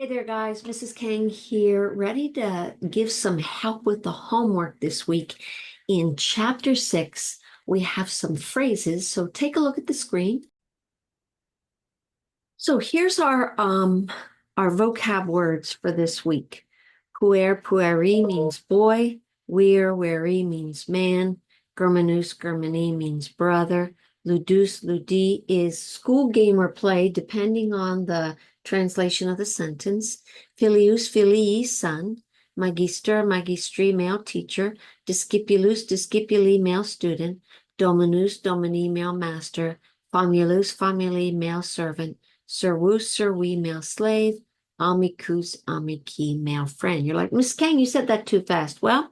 Hey there, guys. Mrs. Kang here, ready to give some help with the homework this week. In chapter 6, we have some phrases, so take a look at the screen. So here's our vocab words for this week. Puer, pueri means boy. Weir, weri means man. Germanus, germani means brother. Ludus, ludi is school game or play, depending on the translation of the sentence. Filius, filii, son. Magister, magistri, male teacher. Discipulus, discipuli, male student. Dominus, domini, male master. Famulus, family, male servant. Servus, servi, male slave. Amicus, amici, male friend. You're like, Miss Kang, you said that too fast. Well,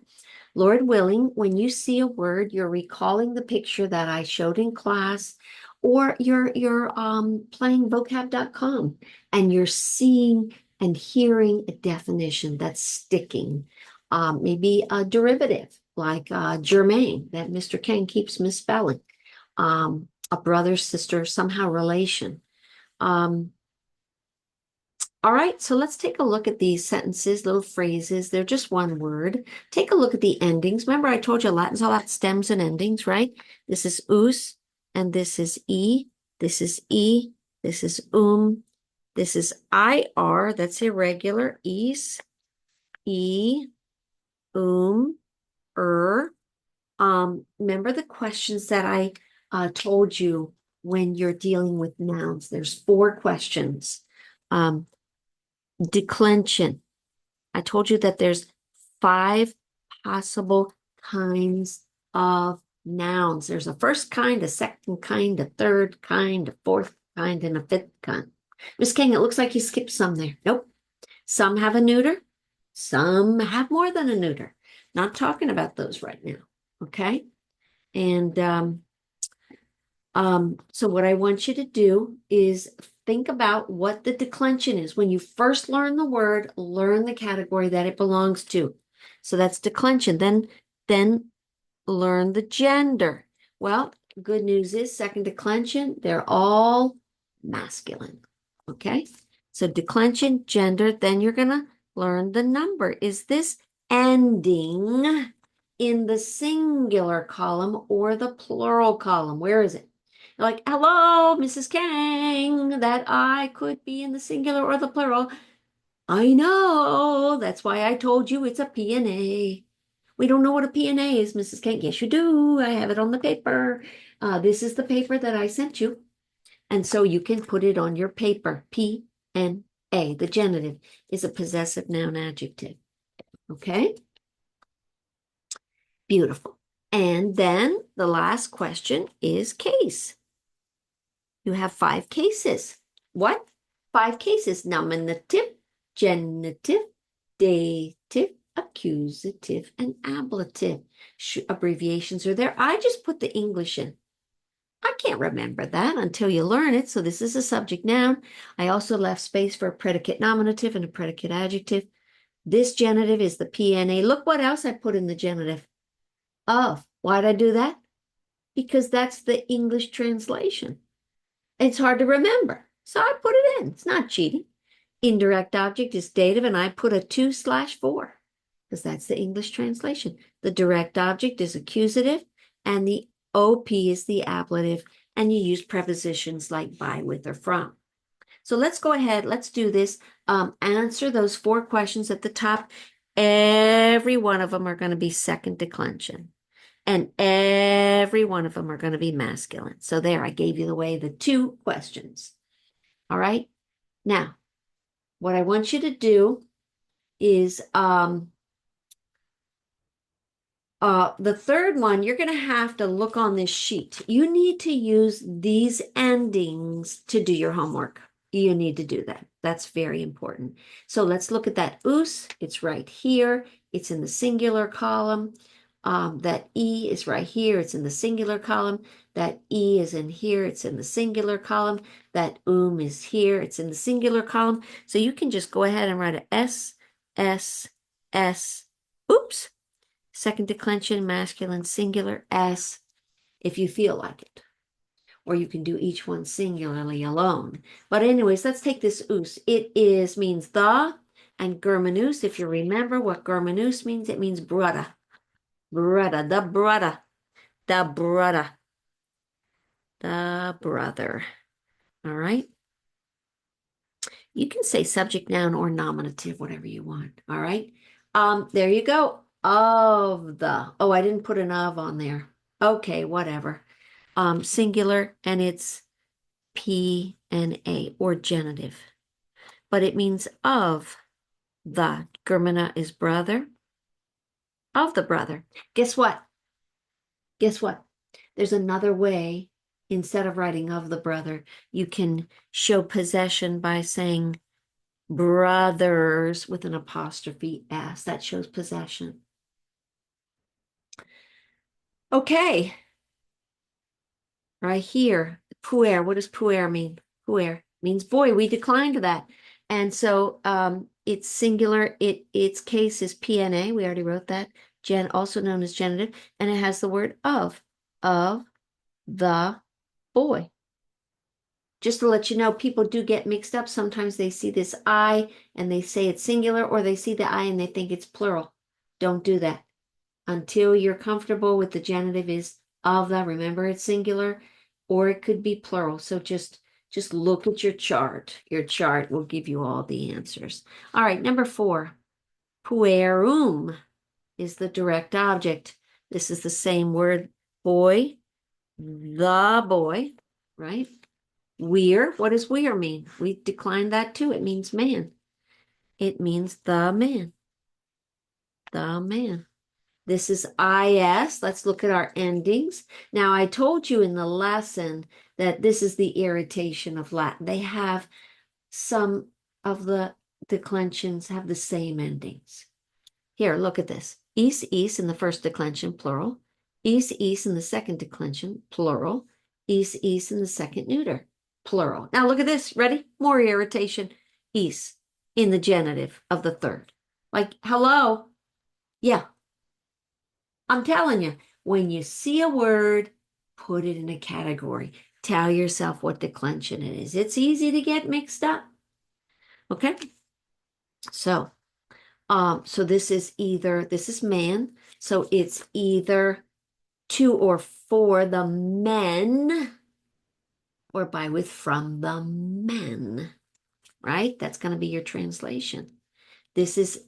Lord willing, when you see a word, you're recalling the picture that I showed in class, or you're playing vocab.com and you're seeing and hearing a definition that's sticking. Maybe a derivative like germane that Mr. Kang keeps misspelling. A brother, sister, somehow relation. Um, all right, so let's take a look at these sentences, little phrases. They're just one word. Take a look at the endings. Remember, I told you Latin's all about stems and endings, right? This is us, and this is e. This is e. This is This is ir. That's irregular. Is, e, er. Remember the questions that I told you when you're dealing with nouns. There's 4 questions. Declension. I told you that there's 5 possible kinds of nouns. There's a first kind, a second kind, a third kind, a fourth kind, and a fifth kind. Miss King, it looks like you skipped some there. Nope. Some have a neuter. Some have more than a neuter. Not talking about those right now. Okay. And so what I want you to do is think about what the declension is. When you first learn the word, learn the category that it belongs to. So that's declension. Then learn the gender. Well, good news is second declension, they're all masculine. Okay? So declension, gender, then you're gonna learn the number. Is this ending in the singular column or the plural column? Where is it? Like, hello, Mrs. Kang, that I could be in the singular or the plural. I know. That's why I told you it's a P&A. We don't know what a P&A is, Mrs. Kang. Yes, you do. I have it on the paper. This is the paper that I sent you. And so you can put it on your paper. P-N-A. The genitive is a possessive noun adjective. Okay? Beautiful. And then the last question is case. You have 5 cases. What? 5 cases. Nominative, genitive, dative, accusative, and ablative. Abbreviations are there. I just put the English in. I can't remember that until you learn it. So this is a subject noun. I also left space for a predicate nominative and a predicate adjective. This genitive is the PNA. Look what else I put in the genitive. Of. Why'd I do that? Because that's the English translation. It's hard to remember. So I put it in. It's not cheating. Indirect object is dative, and I put a 2/4 because that's the English translation. The direct object is accusative, and the OP is the ablative, and you use prepositions like by, with, or from. So let's go ahead. Let's do this. Answer those 4 questions at the top. Every one of them are going to be second declension. And every one of them are going to be masculine. So there, I gave you the 2 questions. All right. Now, what I want you to do is the third one, you're going to have to look on this sheet. You need to use these endings to do your homework. You need to do that. That's very important. So let's look at that us. It's right here. It's in the singular column. That E is right here. It's in the singular column. That E is in here. It's in the singular column. That is here. It's in the singular column. So you can just go ahead and write a S, S, S. Oops. Second declension, masculine, singular, S, if you feel like it. or you can do each one singularly alone. But anyways, let's take this us. It is means the, and germanus, if you remember what germanus means, it means brother. Brother, the brother, the brother, the brother. All right. You can say subject, noun, or nominative, whatever you want. All right. There you go. Of the. Oh, I didn't put an of on there. Okay, whatever. Singular, and it's P and A, or genitive. But it means of the. Germana is brother. Of the brother. Guess what? Guess what? There's another way. Instead of writing of the brother, you can show possession by saying brothers with an apostrophe S. That shows possession. Okay. Right here, puer. What does puer mean? Puer means boy. We declined that. And so it's singular. Its case is PNA. We already wrote that. Also known as genitive. And it has the word of the boy. Just to let you know, people do get mixed up. Sometimes they see this I and they say it's singular, or they see the I and they think it's plural. Don't do that. Until you're comfortable with the genitive is of the, remember it's singular, or it could be plural. So just look at your chart. Your chart will give you all the answers. All right, number 4. Puerum is the direct object. This is the same word, boy, the boy, right? We're, what does we're mean? We declined that too. It means man. It means the man. The man. This is IS. Let's look at our endings. Now, I told you in the lesson that this is the irritation of Latin. They have some of the declensions have the same endings. Here, look at this. Is in the first declension, plural. Is in the second declension, plural. Is in the second neuter, plural. Now, look at this. Ready? More irritation. Is in the genitive of the third. Like, hello. Yeah. I'm telling you, when you see a word, put it in a category. Tell yourself what declension it is. It's easy to get mixed up. Okay? So, this is man. So it's either to or for the men, or by with from the men. Right? That's going to be your translation. This is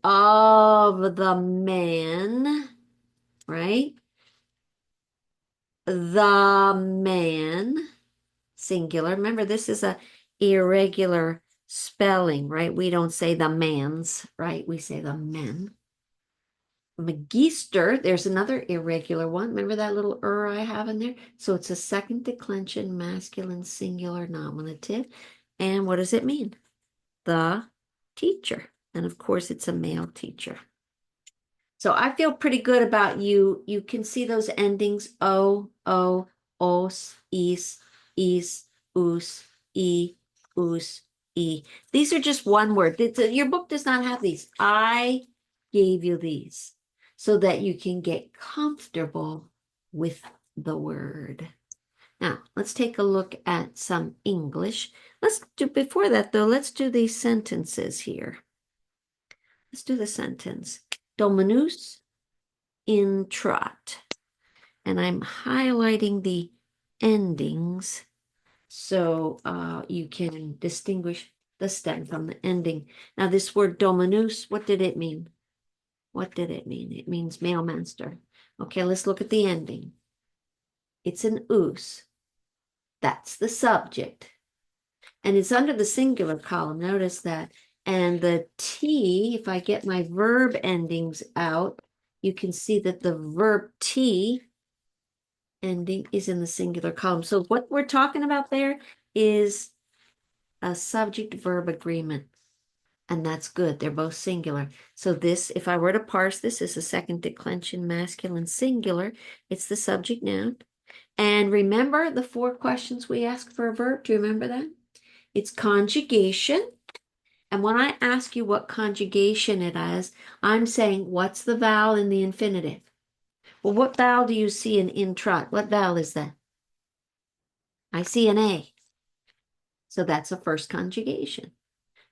of the man, right? The man, singular. Remember, this is a irregular spelling, right? We don't say the mans, right? We say the men. Magister, there's another irregular one. Remember that little I have in there? So it's a second declension, masculine, singular, nominative. And what does it mean? The teacher. And of course, it's a male teacher. So I feel pretty good about you. You can see those endings os, is, us, e. These are just one word. Your book does not have these. I gave you these so that you can get comfortable with the word. Now, let's take a look at some English. Before that though, let's do these sentences here. Let's do the sentence. Dominus intrat. And I'm highlighting the endings so you can distinguish the stem from the ending. Now, this word dominus, what did it mean? What did it mean? It means male master. Okay, let's look at the ending. It's an us. That's the subject. And it's under the singular column. Notice that. And the T, if I get my verb endings out, you can see that the verb T ending is in the singular column. So what we're talking about there is a subject-verb agreement. And that's good. They're both singular. So this, if I were to parse this, is a second declension masculine singular. It's the subject noun. And remember the 4 questions we ask for a verb? Do you remember that? It's conjugation. And when I ask you what conjugation it is, I'm saying, what's the vowel in the infinitive? Well, what vowel do you see in intrat? What vowel is that? I see an A. So that's a first conjugation.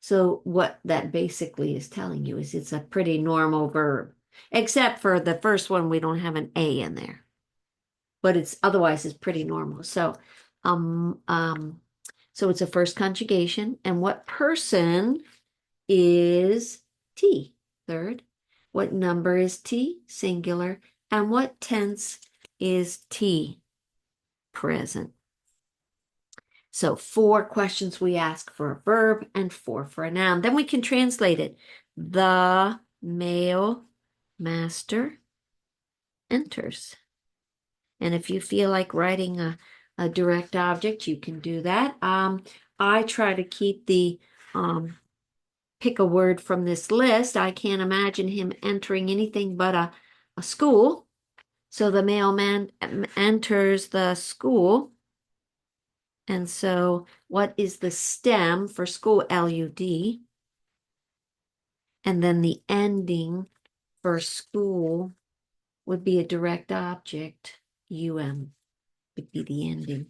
So what that basically is telling you is it's a pretty normal verb, except for the first one, we don't have an A in there, but it's otherwise it's pretty normal. Um, um, so it's a first conjugation. And what person is T? Third. What number is T? Singular. And what tense is T? Present. So 4 questions we ask for a verb and 4 for a noun. Then we can translate it. The male master enters. And if you feel like writing a direct object, you can do that. I try to keep pick a word from this list. I can't imagine him entering anything but a school. So the mailman enters the school. And so what is the stem for school? LUD. And then the ending for school would be a direct object. UM would be the ending.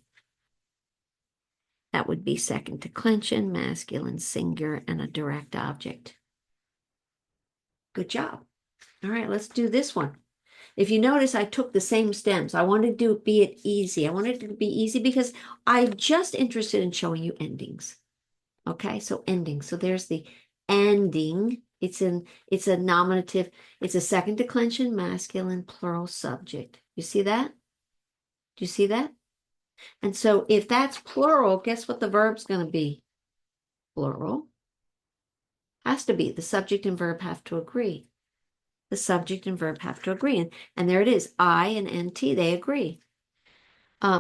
That would be second declension, masculine, singular, and a direct object. Good job. All right, let's do this one. If you notice, I took the same stems. I wanted to be it easy. I wanted it to be easy because I'm just interested in showing you endings. Okay, so ending. So there's the ending. It's a nominative. It's a second declension, masculine, plural subject. You see that? Do you see that? And so if that's plural, guess what the verb's going to be? Plural. Has to be. The subject and verb have to agree. The subject and verb have to agree. And there it is. I and NT, they agree.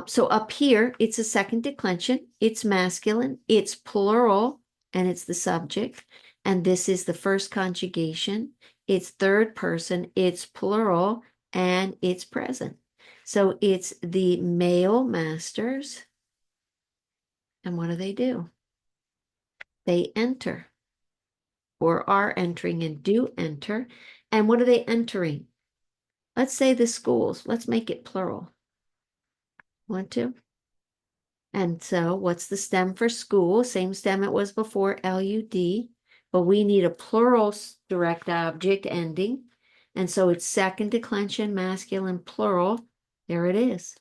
So up here, it's a second declension. It's masculine. It's plural, and it's the subject. And this is the first conjugation. It's third person. It's plural, and it's present. So it's the male masters. And what do? They enter or are entering and do enter. And what are they entering? Let's say the schools. Let's make it plural. 1, 2. And so what's the stem for school? Same stem it was before, LUD. But we need a plural direct object ending. And so it's second declension, masculine, plural. There it is.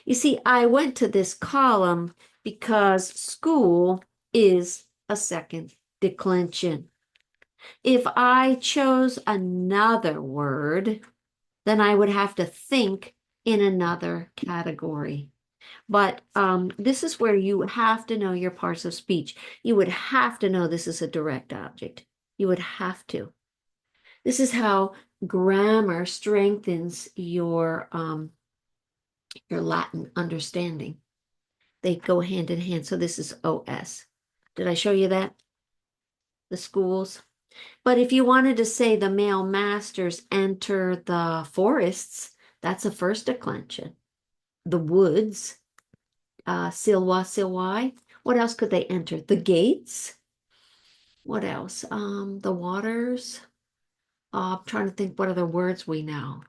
You see, I went to this column because school is a second declension. If I chose another word, then I would have to think in another category. But this is where you have to know your parts of speech. You would have to know this is a direct object. You would have to. This is how grammar strengthens your Latin understanding. They go hand in hand. So this is OS. Did I show you that? The schools. But if you wanted to say the male masters enter the forests, that's a first declension. The woods, Silwa, Silwai. What else could they enter? The gates. What else? The waters. I'm trying to think what other words we know.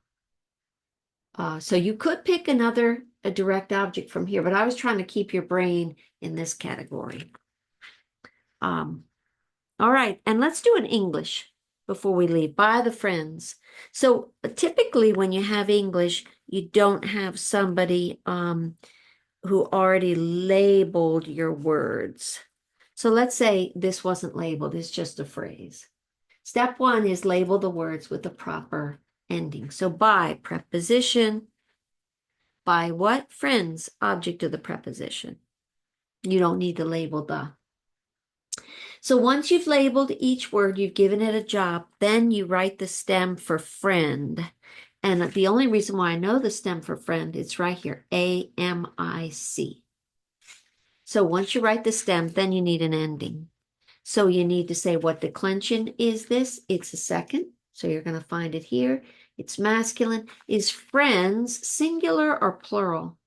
So you could pick a direct object from here, but I was trying to keep your brain in this category. All right, and let's do an English before we leave. By the friends. So typically when you have English, you don't have somebody who already labeled your words. So let's say this wasn't labeled, it's just a phrase. Step 1 is label the words with the proper ending. So by preposition, by what? Friends, object of the preposition. You don't need to label the. So once you've labeled each word, you've given it a job, then you write the stem for friend. And the only reason why I know the stem for friend, it's right here, AMIC. So once you write the stem, then you need an ending. So you need to say what declension is this? It's a second. So you're going to find it here. It's masculine. Is friends singular or plural?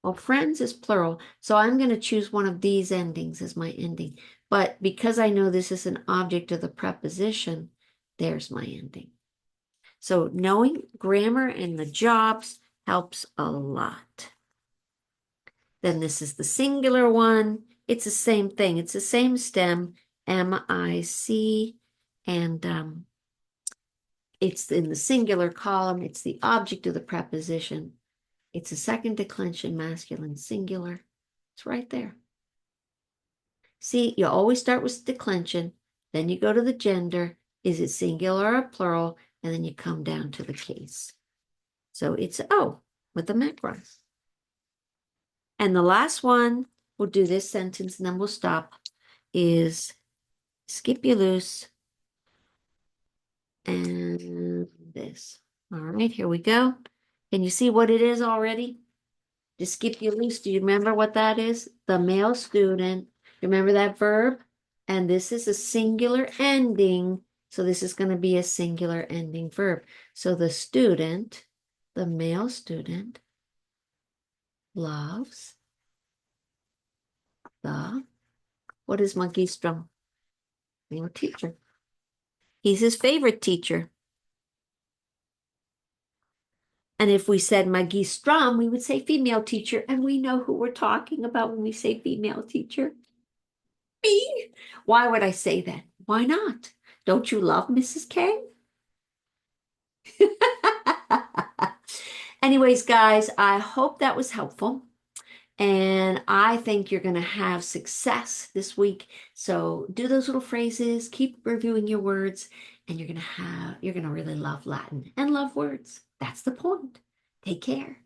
Well, friends is plural. So I'm going to choose one of these endings as my ending. But because I know this is an object of the preposition, there's my ending. So knowing grammar and the jobs helps a lot. Then this is the singular one. It's the same thing. It's the same stem, M-I-C, and it's in the singular column. It's the object of the preposition. It's a second declension masculine singular. It's right there. See, you always start with declension, then you go to the gender. Is it singular or plural? And then you come down to the case. So it's O with the macros. And the last one, we'll do this sentence and then we'll stop, is skip you loose and this. All right, here we go. Can you see what it is already? To skip you loose, do you remember what that is? The male student. Remember that verb? And this is a singular ending. So this is going to be a singular ending verb. So the student, the male student, loves the, what is Magistrum? Male teacher. He's his favorite teacher. And if we said magistrum, we would say female teacher. And we know who we're talking about when we say female teacher. Me. Why would I say that? Why not? Don't you love Mrs. K? Anyways, guys, I hope that was helpful. And I think you're going to have success this week. So do those little phrases, keep reviewing your words, and you're going to really love Latin and love words. That's the point. Take care.